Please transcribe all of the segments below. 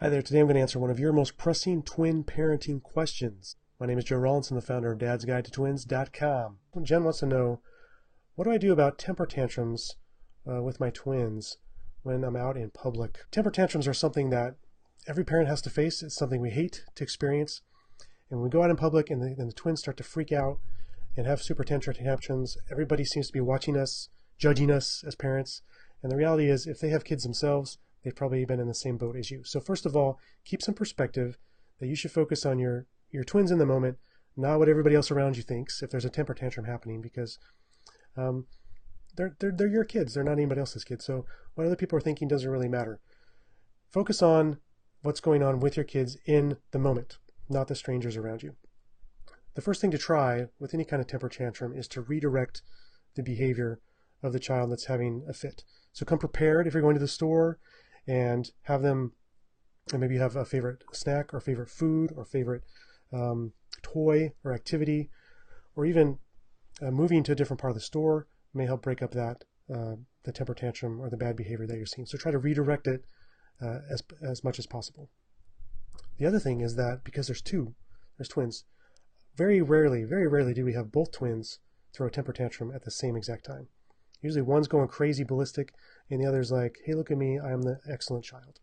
Hi there, today I'm going to answer one of your most pressing twin parenting questions. My name is Joe Rawlinson, the founder of dadsguidetotwins.com. Jen wants to know, what do I do about temper tantrums with my twins when I'm out in public? Temper tantrums are something that every parent has to face. It's something we hate to experience. And when we go out in public and the twins start to freak out and have super tantrums, everybody seems to be watching us, judging us as parents. And the reality is, if they have kids themselves, they've probably been in the same boat as you. So first of all, keep some perspective that you should focus on your twins in the moment, not what everybody else around you thinks if there's a temper tantrum happening, because they're your kids. They're not anybody else's kids. So what other people are thinking doesn't really matter. Focus on what's going on with your kids in the moment, not the strangers around you. The first thing to try with any kind of temper tantrum is to redirect the behavior of the child that's having a fit. So come prepared if you're going to the store, and have them, and maybe you have a favorite snack or favorite food or favorite toy or activity, or even moving to a different part of the store may help break up that the temper tantrum or the bad behavior that you're seeing. So try to redirect it as much as possible. The other thing is that because there's twins, very rarely do we have both twins throw a temper tantrum at the same exact time. Usually one's going crazy ballistic and the other's like, hey, look at me, I am the excellent child.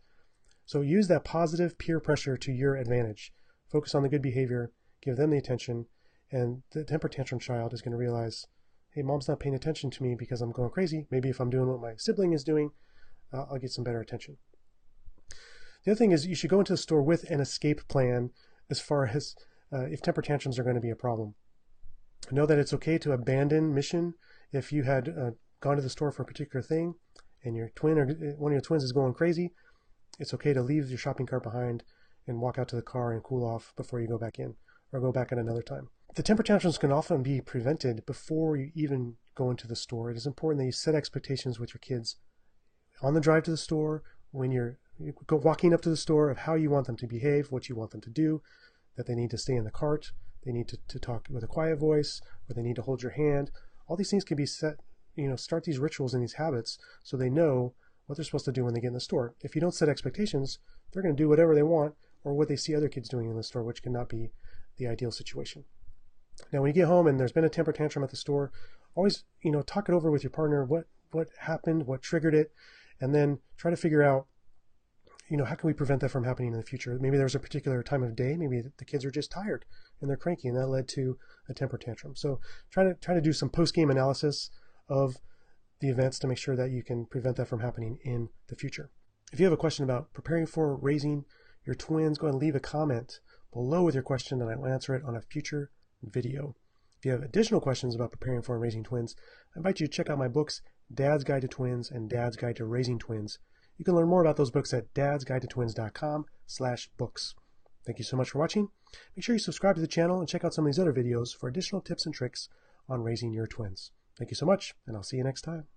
So use that positive peer pressure to your advantage. Focus on the good behavior, give them the attention, and the temper tantrum child is going to realize, hey, mom's not paying attention to me because I'm going crazy. Maybe if I'm doing what my sibling is doing, I'll get some better attention. The other thing is you should go into the store with an escape plan as far as if temper tantrums are going to be a problem. Know that it's okay to abandon mission if you had gone to the store for a particular thing and your twin or one of your twins is going crazy. It's okay to leave your shopping cart behind and walk out to the car and cool off before you go back in, or go back at another time. The temper tantrums can often be prevented before you even go into the store. It is important that you set expectations with your kids on the drive to the store, when you're walking up to the store, of how you want them to behave, what you want them to do, that they need to stay in the cart, they need to talk with a quiet voice, or they need to hold your hand. All these things can be set, start these rituals and these habits so they know what they're supposed to do when they get in the store. If you don't set expectations, they're going to do whatever they want or what they see other kids doing in the store, which cannot be the ideal situation. Now, when you get home and there's been a temper tantrum at the store, always, talk it over with your partner, what happened, what triggered it, and then try to figure out, how can we prevent that from happening in the future? Maybe there's a particular time of day, maybe the kids are just tired and they're cranky, and that led to a temper tantrum. So try to do some post-game analysis of the events to make sure that you can prevent that from happening in the future. If you have a question about preparing for raising your twins, go ahead and leave a comment below with your question and I will answer it on a future video. If you have additional questions about preparing for and raising twins, I invite you to check out my books, Dad's Guide to Twins and Dad's Guide to Raising Twins. You can learn more about those books at dadsguidetotwins.com/books. Thank you so much for watching. Make sure you subscribe to the channel and check out some of these other videos for additional tips and tricks on raising your twins. Thank you so much, and I'll see you next time.